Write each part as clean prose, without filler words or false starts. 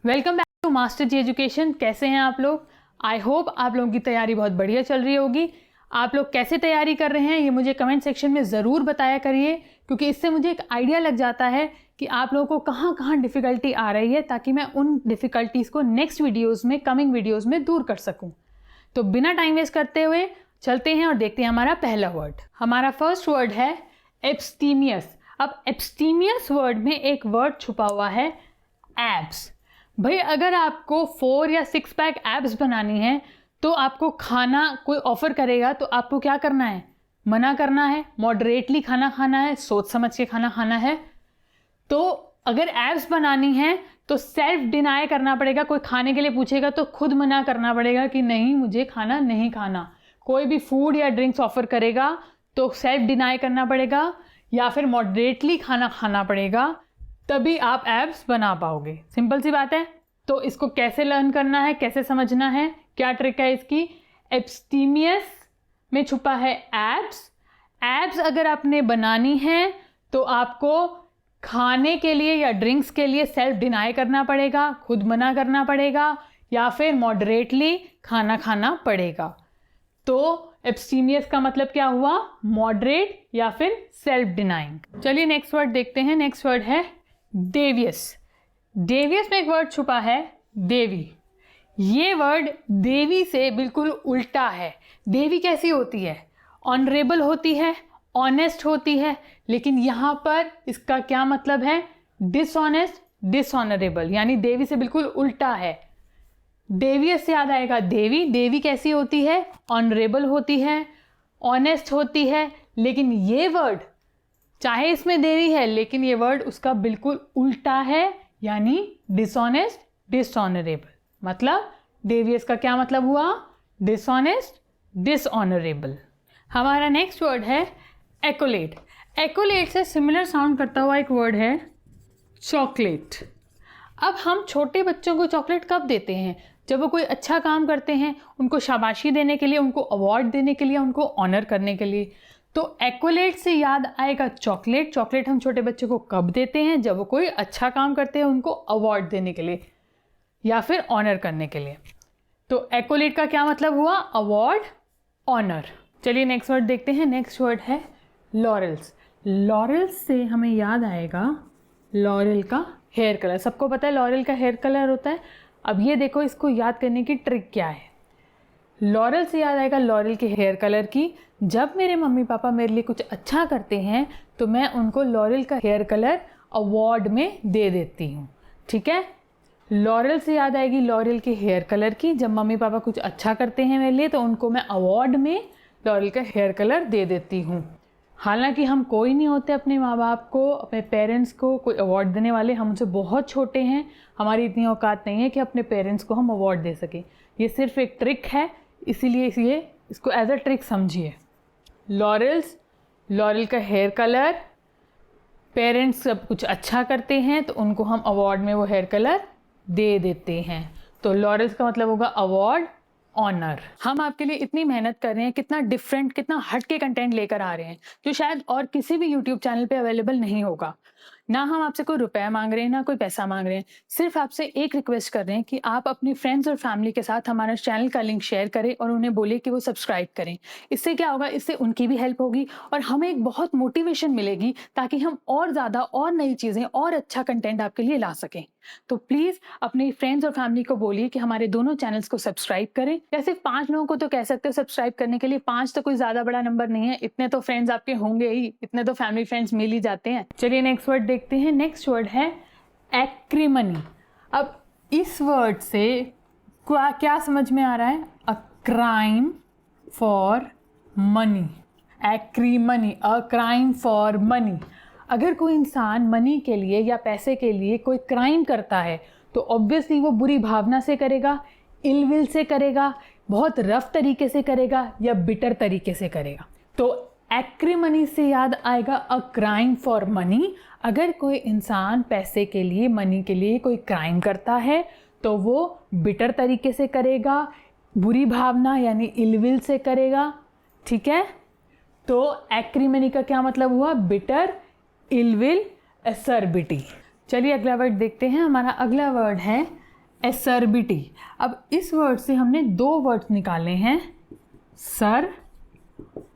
Welcome back to master ji education. कैसे हैं आप लोग? आई होप आप लोगों की तैयारी बहुत बढ़िया चल रही होगी। आप लोग कैसे तैयारी कर रहे हैं ये मुझे कमेंट सेक्शन में ज़रूर बताया करिए, क्योंकि इससे मुझे एक आइडिया लग जाता है कि आप लोगों को कहाँ कहाँ डिफ़िकल्टी आ रही है, ताकि मैं उन डिफ़िकल्टीज़ को नेक्स्ट वीडियोज़ में, कमिंग वीडियोज़ में दूर कर सकूँ। तो बिना टाइम वेस्ट करते हुए चलते हैं और देखते हैं हमारा पहला वर्ड। हमारा फर्स्ट वर्ड है एब्स्टीमियस। अब एब्स्टीमियस वर्ड में एक वर्ड छुपा हुआ है एब्स। भाई अगर आपको 4 या 6 पैक एब्स बनानी है तो आपको खाना कोई ऑफर करेगा तो आपको क्या करना है? मना करना है, मॉडरेटली खाना खाना है, सोच समझ के खाना खाना है। तो अगर एब्स बनानी है तो सेल्फ डिनाई करना पड़ेगा। कोई खाने के लिए पूछेगा तो खुद मना करना पड़ेगा कि नहीं, मुझे खाना नहीं खाना। कोई भी फूड या ड्रिंक्स ऑफर करेगा तो सेल्फ डिनाई करना पड़ेगा या फिर मॉडरेटली खाना खाना पड़ेगा, तभी आप एब्स बना पाओगे। सिंपल सी बात है। तो इसको कैसे लर्न करना है, कैसे समझना है, क्या ट्रिक है इसकी? एब्स्टीमियस में छुपा है एब्स। एब्स अगर आपने बनानी है तो आपको खाने के लिए या ड्रिंक्स के लिए सेल्फ डिनाई करना पड़ेगा, खुद मना करना पड़ेगा, या फिर मॉडरेटली खाना खाना पड़ेगा। तो एब्स्टीमियस का मतलब क्या हुआ? मॉडरेट या फिर सेल्फ डिनाइंग। चलिए नेक्स्ट वर्ड देखते हैं। नेक्स्ट वर्ड है डेवियस। डेवियस में एक वर्ड छुपा है देवी। ये वर्ड देवी से बिल्कुल उल्टा है। देवी कैसी होती है? ऑनरेबल होती है, ऑनेस्ट होती है, लेकिन यहाँ पर इसका क्या मतलब है? डिसऑनेस्ट, डिसऑनरेबल, यानी देवी से बिल्कुल उल्टा है। डेवियस से याद आएगा देवी। देवी कैसी होती है? ऑनरेबल होती है, ऑनेस्ट होती है, लेकिन ये वर्ड, चाहे इसमें देवी है लेकिन ये वर्ड उसका बिल्कुल उल्टा है, यानी डिसऑनेस्ट, डिसऑनरेबल। मतलब डेवियस का क्या मतलब हुआ? Dishonest, dishonourable. हमारा नेक्स्ट वर्ड है एक्कोलेट। एक्कोलेट से सिमिलर साउंड करता हुआ एक वर्ड है चॉकलेट। अब हम छोटे बच्चों को चॉकलेट कब देते हैं? जब वो कोई अच्छा काम करते हैं, उनको शाबाशी देने के लिए, उनको अवार्ड देने के लिए, उनको ऑनर करने के लिए। तो एक्कोलेट से याद आएगा चॉकलेट। चॉकलेट हम छोटे बच्चों को कब देते हैं? जब वो कोई अच्छा काम करते हैं, उनको अवार्ड देने के लिए या फिर ऑनर करने के लिए। तो एक्कोलेट का क्या मतलब हुआ? Award, honour. चलिए नेक्स्ट वर्ड देखते हैं। नेक्स्ट वर्ड है लॉरेल्स। लॉरेल्स से हमें याद आएगा लॉरेल का हेयर कलर। सबको पता है लॉरेल का हेयर कलर होता है। अब ये देखो, इसको याद करने की ट्रिक क्या है। लॉरेल से याद आएगा लॉरेल के हेयर कलर की। जब मेरे मम्मी पापा मेरे लिए कुछ अच्छा करते हैं तो मैं उनको लॉरेल का हेयर कलर अवार्ड में दे देती हूँ। ठीक है? लॉरेल से याद आएगी लॉरेल के हेयर कलर की। जब मम्मी पापा कुछ अच्छा करते हैं मेरे लिए तो उनको मैं अवार्ड में लॉरेल का हेयर कलर दे देती हूँ। हालांकि हम कोई नहीं होते अपने माँ बाप को, अपने पेरेंट्स को कोई अवार्ड देने वाले। हम उनसे बहुत छोटे हैं, हमारी इतनी औकात नहीं है कि अपने पेरेंट्स को हम अवार्ड दे सकें। ये सिर्फ एक ट्रिक है, इसीलिए इसको एज अ ट्रिक समझिए। लॉरेल्स, लॉरेल का हेयर कलर, पेरेंट्स सब कुछ अच्छा करते हैं तो उनको हम अवार्ड में वो हेयर कलर दे देते हैं। तो लॉरेल्स का मतलब होगा अवार्ड, ऑनर। हम आपके लिए इतनी मेहनत कर रहे हैं, कितना डिफरेंट, कितना हट के कंटेंट लेकर आ रहे हैं जो शायद और किसी भी यूट्यूब चैनल पे अवेलेबल नहीं होगा। ना हम आपसे कोई रुपया मांग रहे हैं, ना कोई पैसा मांग रहे हैं। सिर्फ आपसे एक रिक्वेस्ट कर रहे हैं कि आप अपनी फ्रेंड्स और फैमिली के साथ हमारा चैनल का लिंक शेयर करें और उन्हें बोलिए कि वो सब्सक्राइब करें। इससे क्या होगा? इससे उनकी भी हेल्प होगी और हमें एक बहुत मोटिवेशन मिलेगी, ताकि हम और ज़्यादा और नई चीज़ें और अच्छा कंटेंट आपके लिए ला सकें। तो प्लीज़ अपने फ्रेंड्स और फैमिली को बोलिए कि हमारे दोनों चैनल्स को सब्सक्राइब करें। या सिर्फ 5 लोगों को तो कह सकते हो सब्सक्राइब करने के लिए। 5 तो कोई ज़्यादा बड़ा नंबर नहीं है, इतने तो फ्रेंड्स आपके होंगे ही, इतने तो फैमिली फ्रेंड्स मिल ही जाते हैं। चलिए नेक्स्ट वर्ड देखते हैं। नेक्स्ट वर्ड है एक्रीमनी। अब इस वर्ड से क्या समझ में आ रहा है? A crime for money. Acrimony, a crime for money. अगर कोई इंसान मनी के लिए या पैसे के लिए कोई क्राइम करता है तो ऑब्वियसली वो बुरी भावना से करेगा, इलविल से करेगा, बहुत रफ तरीके से करेगा या बिटर तरीके से करेगा। तो एक्रीमनी से याद आएगा अ क्राइम फॉर मनी। अगर कोई इंसान पैसे के लिए, मनी के लिए कोई क्राइम करता है तो वो बिटर तरीके से करेगा, बुरी भावना यानी इलविल से करेगा। ठीक है? तो एक्रीमनी का क्या मतलब हुआ? Bitter, ill will, acerbity. चलिए अगला वर्ड देखते हैं। हमारा अगला वर्ड है एसर्बिटी। अब इस वर्ड से हमने दो वर्ड्स निकाले हैं, सर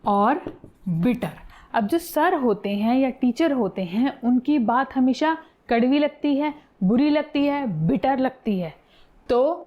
और बिटर। अब जो सर होते हैं या टीचर होते हैं उनकी बात हमेशा कड़वी लगती है, बुरी लगती है, बिटर लगती है। तो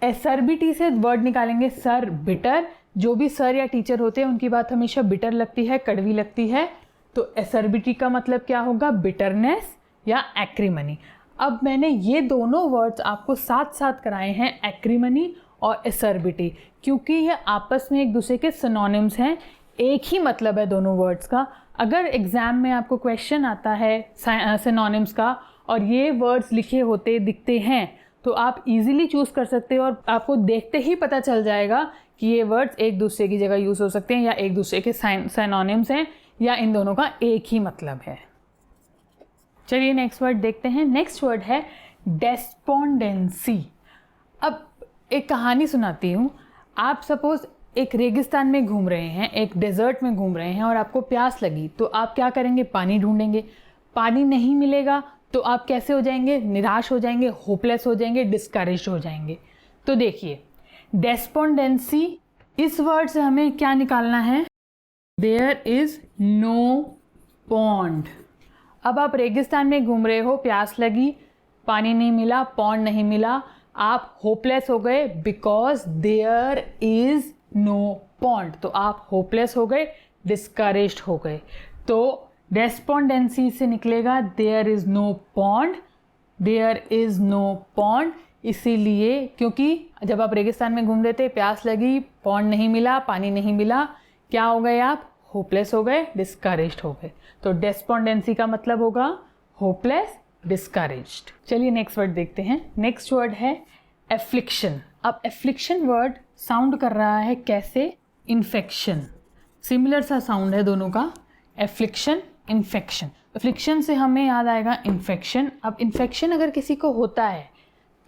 एसर्बिटी से वर्ड निकालेंगे सर बिटर। जो भी सर या टीचर होते हैं उनकी बात हमेशा बिटर लगती है, कड़वी लगती है। तो एसर्बिटी का मतलब क्या होगा, बिटरनेस या एक्रीमनी। अब मैंने ये दोनों वर्ड्स आपको साथ साथ कराए हैं, एक्रीमनी और एसर्बिटी, क्योंकि ये आपस में एक दूसरे के सिनोनिम्स हैं, एक ही मतलब है दोनों वर्ड्स का। अगर एग्ज़ाम में आपको क्वेश्चन आता है सिनोनिम्स का और ये वर्ड्स लिखे होते दिखते हैं तो आप इजीली चूज़ कर सकते हो और आपको देखते ही पता चल जाएगा कि ये वर्ड्स एक दूसरे की जगह यूज़ हो सकते हैं या एक दूसरे के सिनोनिम्स हैं या इन दोनों का एक ही मतलब है। चलिए नेक्स्ट वर्ड देखते हैं। नेक्स्ट वर्ड है डेस्पोंडेंसी। अब एक कहानी सुनाती हूँ। आप सपोज़ एक रेगिस्तान में घूम रहे हैं, एक डेजर्ट में घूम रहे हैं और आपको प्यास लगी, तो आप क्या करेंगे, पानी ढूंढेंगे। पानी नहीं मिलेगा तो आप कैसे हो जाएंगे, निराश हो जाएंगे, होपलेस हो जाएंगे, डिस्करेज हो जाएंगे। तो देखिए डेस्पोंडेंसी, इस वर्ड से हमें क्या निकालना है, देयर इज़ नो पॉन्ड। अब आप रेगिस्तान में घूम रहे हो, प्यास लगी, पानी नहीं मिला, पॉन्ड नहीं मिला, आप होपलेस हो गए because there is no pond. तो आप होपलेस हो गए, डिस्करेज्ड हो गए। तो डेस्पोंडेंसी से निकलेगा there is no pond, there is no pond. इसीलिए क्योंकि जब आप रेगिस्तान में घूम रहे थे, प्यास लगी, पॉन्ड नहीं मिला, पानी नहीं मिला, क्या हो गए आप, होपलेस हो गए, डिस्करेज्ड हो गए। तो डेस्पोंडेंसी का मतलब होगा होपलेस, डिस्करेज्ड। चलिए नेक्स्ट वर्ड देखते हैं। नेक्स्ट वर्ड है एफ्लिक्शन। अब एफ्लिक्शन वर्ड साउंड कर रहा है कैसे, इन्फेक्शन। सिमिलर सा साउंड है दोनों का, एफ्लिक्शन, इन्फेक्शन। एफ्लिक्शन से हमें याद आएगा इन्फेक्शन। अब इन्फेक्शन अगर किसी को होता है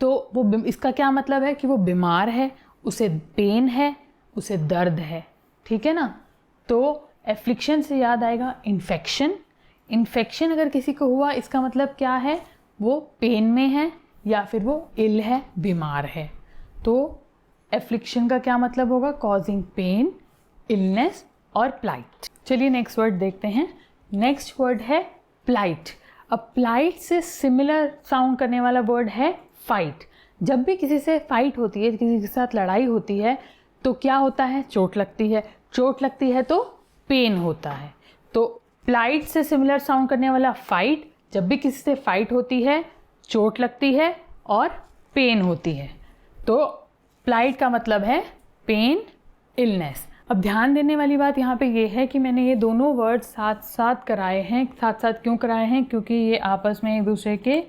तो वो, इसका क्या मतलब है कि वो बीमार है, उसे पेन है, उसे दर्द है, ठीक है ना। तो एफ्लिक्शन से याद आएगा इन्फेक्शन। इन्फेक्शन अगर किसी को हुआ, इसका मतलब क्या है, वो पेन में है या फिर वो इल है, बीमार है। तो एफ्लिक्शन का क्या मतलब होगा, कॉजिंग पेन, इलनेस और प्लाइट। चलिए नेक्स्ट वर्ड देखते हैं। नेक्स्ट वर्ड है प्लाइट। अब प्लाइट से सिमिलर साउंड करने वाला वर्ड है फाइट। जब भी किसी से फाइट होती है, किसी के साथ लड़ाई होती है, तो क्या होता है, चोट लगती है। चोट लगती है तो पेन होता है। तो प्लाइट से सिमिलर साउंड करने वाला फाइट, जब भी किसी से फाइट होती है, चोट लगती है और पेन होती है। तो प्लाइट का मतलब है पेन, इलनेस। अब ध्यान देने वाली बात यहाँ पे ये है कि मैंने ये दोनों वर्ड साथ साथ कराए हैं। साथ साथ क्यों कराए हैं, क्योंकि ये आपस में एक दूसरे के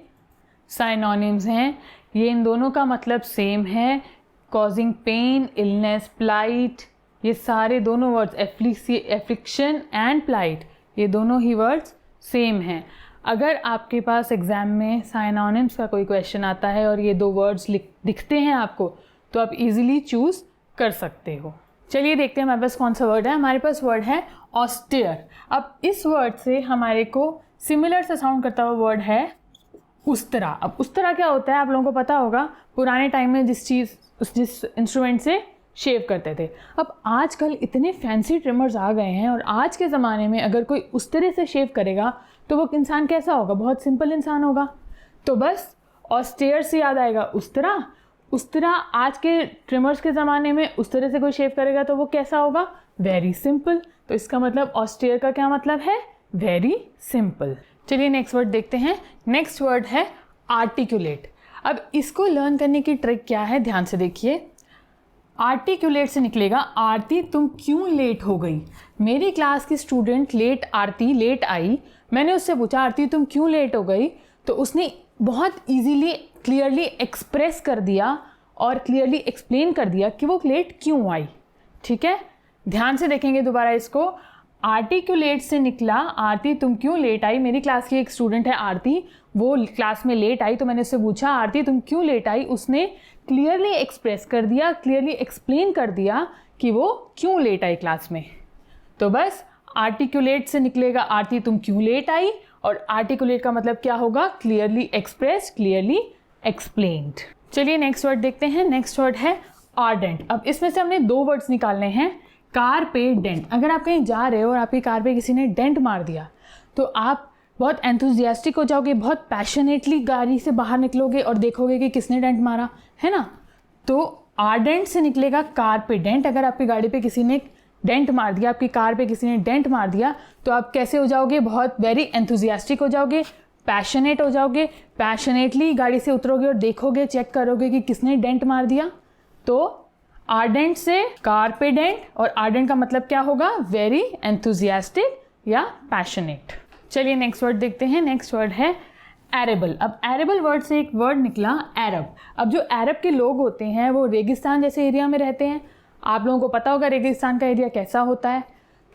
साइनोनिम्स हैं। ये इन दोनों का मतलब सेम है, कॉजिंग पेन, इलनेस, प्लाइट। ये सारे दोनों वर्ड्स, एफ्लिक्शन एंड प्लाइट, ये दोनों ही वर्ड्स सेम हैं। अगर आपके पास एग्ज़ाम में साइनोनिम्स का कोई क्वेश्चन आता है और ये दो वर्ड्स दिखते हैं आपको, तो आप इजीली चूज़ कर सकते हो। चलिए देखते हैं हमारे पास कौन सा वर्ड है। हमारे पास वर्ड है ऑस्टियर। अब इस वर्ड से हमारे को सिमिलर सा साउंड करता हुआ वर्ड है उस्तरा। अब उस्तरा क्या होता है, आप लोगों को पता होगा, पुराने टाइम में जिस इंस्ट्रूमेंट से शेव करते थे। अब आजकल इतने फैंसी ट्रिमर्स आ गए हैं और आज के ज़माने में अगर कोई उस तरह से शेव करेगा तो वो इंसान कैसा होगा, बहुत सिंपल इंसान होगा। तो बस ऑस्टियर से याद आएगा उस्तरा। उस्तरा आज के ट्रिमर्स के ज़माने में उस तरह से कोई शेव करेगा तो वो कैसा होगा, वेरी सिंपल। तो इसका मतलब ऑस्टियर का क्या मतलब है, वेरी सिंपल। चलिए नेक्स्ट वर्ड देखते हैं। नेक्स्ट वर्ड है आर्टिकुलेट। अब इसको लर्न करने की ट्रिक क्या है, ध्यान से देखिए। आर्टिकुलेट से निकलेगा आरती तुम क्यों लेट हो गई। मेरी क्लास की स्टूडेंट आरती लेट आई। मैंने उससे पूछा आरती तुम क्यों लेट हो गई, तो उसने बहुत इजीली क्लियरली एक्सप्रेस कर दिया और क्लियरली एक्सप्लेन कर दिया कि वो लेट क्यों आई। ठीक है, ध्यान से देखेंगे दोबारा इसको। आर्टिकुलेट से निकला आरती तुम क्यों लेट आई। मेरी क्लास की एक स्टूडेंट है आरती, वो क्लास में लेट आई, तो मैंने उससे पूछा आरती तुम क्यों लेट आई। उसने क्लियरली एक्सप्रेस कर दिया, क्लियरली एक्सप्लेन कर दिया कि वो क्यों लेट आई क्लास में। तो बस आर्टिकुलेट से निकलेगा आरती तुम क्यों लेट आई, और आर्टिकुलेट का मतलब क्या होगा, क्लियरली एक्सप्रेस, क्लियरली एक्सप्लेन्ड। चलिए नेक्स्ट वर्ड देखते हैं। नेक्स्ट वर्ड है आर्डेंट। अब इसमें से हमने दो वर्ड्स निकालने हैं। कार पे डेंट। अगर आप कहीं जा रहे हो और आपकी कार पे किसी ने डेंट मार दिया तो आप बहुत एंथुजियास्टिक हो जाओगे, बहुत पैशनेटली गाड़ी से बाहर निकलोगे और देखोगे कि किसने डेंट मारा है ना। तो आर्डेंट से निकलेगा कार पे डेंट। अगर आपकी गाड़ी पे किसी ने डेंट मार दिया, आपकी कार पे किसी ने डेंट मार दिया, तो आप कैसे हो जाओगे? बहुत वेरी एंथुजियास्टिक हो जाओगे, पैशनेट हो जाओगे, पैशनेटली गाड़ी से उतरोगे और देखोगे, चेक करोगे कि किसने डेंट मार दिया। तो आर्डेंट से कार पे डेंट, और आर्डेंट का मतलब क्या होगा? वेरी एंथुजियास्टिक या पैशनेट। चलिए नेक्स्ट वर्ड देखते हैं। नेक्स्ट वर्ड है एरेबल। अब एरेबल वर्ड से एक वर्ड निकला अरब। अब जो अरब के लोग होते हैं वो रेगिस्तान जैसे एरिया में रहते हैं। आप लोगों को पता होगा रेगिस्तान का एरिया कैसा होता है।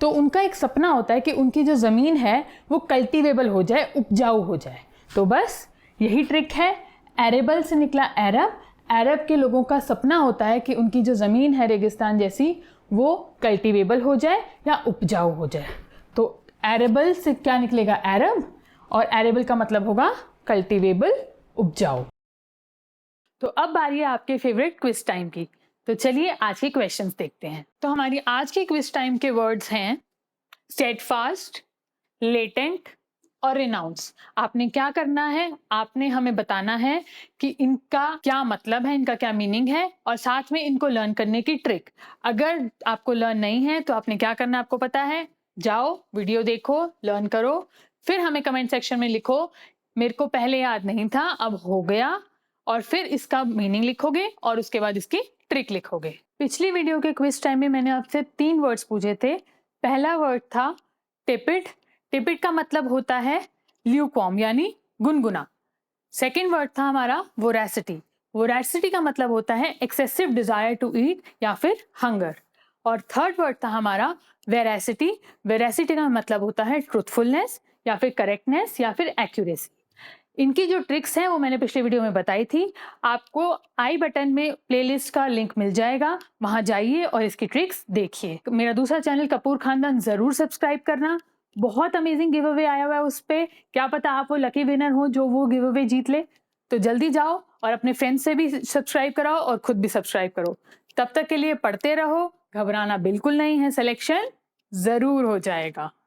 तो उनका एक सपना होता है कि उनकी जो ज़मीन है वो कल्टीवेबल हो जाए, उपजाऊ हो जाए। तो बस यही ट्रिक है। एरेबल से निकला अरब। अरब के लोगों का सपना होता है कि उनकी जो ज़मीन है रेगिस्तान जैसी वो कल्टीवेबल हो जाए या उपजाऊ हो जाए। तो एरेबल से क्या निकलेगा? अरब, और एरेबल का मतलब होगा कल्टीवेबल, उपजाऊ। तो अब बारी है आपके फेवरेट क्विज टाइम की। तो चलिए आज के क्वेश्चंस देखते हैं। तो हमारी आज के क्विज टाइम के वर्ड्स हैं स्टेडफास्ट, लेटेंट और रिनाउंस। आपने क्या करना है? आपने हमें बताना है कि इनका क्या मतलब है, इनका क्या मीनिंग है, और साथ में इनको लर्न करने की ट्रिक। अगर आपको लर्न नहीं है तो आपने क्या करना है आपको पता है। जाओ वीडियो देखो, लर्न करो, फिर हमें कमेंट सेक्शन में लिखो मेरे को पहले याद नहीं था अब हो गया, और फिर इसका मीनिंग लिखोगे और उसके बाद इसकी ट्रिक लिखोगे। पिछली वीडियो के क्विज टाइम में मैंने आपसे 3 वर्ड्स पूछे थे। पहला वर्ड था टिपिट। टिपिट का मतलब होता है ल्यूकॉम यानी गुनगुना। सेकेंड वर्ड था हमारा वोरेसिटी। वोरेसिटी का मतलब होता है एक्सेसिव डिजायर टू ईट या फिर हंगर। और थर्ड वर्ड था हमारा वेरासिटी। वेरासिटी का मतलब होता है ट्रूथफुलनेस या फिर करेक्टनेस या फिर एक्यूरेसी। इनकी जो ट्रिक्स हैं वो मैंने पिछले वीडियो में बताई थी। आपको आई बटन में प्लेलिस्ट का लिंक मिल जाएगा, वहां जाइए और इसकी ट्रिक्स देखिए। मेरा दूसरा चैनल कपूर खानदान जरूर सब्सक्राइब करना। बहुत अमेजिंग गिव अवे आया हुआ है उस पर। क्या पता आप वो लकी विनर हो जो वो गिव अवे जीत ले। तो जल्दी जाओ और अपने फ्रेंड्स से भी सब्सक्राइब कराओ और खुद भी सब्सक्राइब करो। तब तक के लिए पढ़ते रहो, घबराना बिल्कुल नहीं है, सिलेक्शन जरूर हो जाएगा।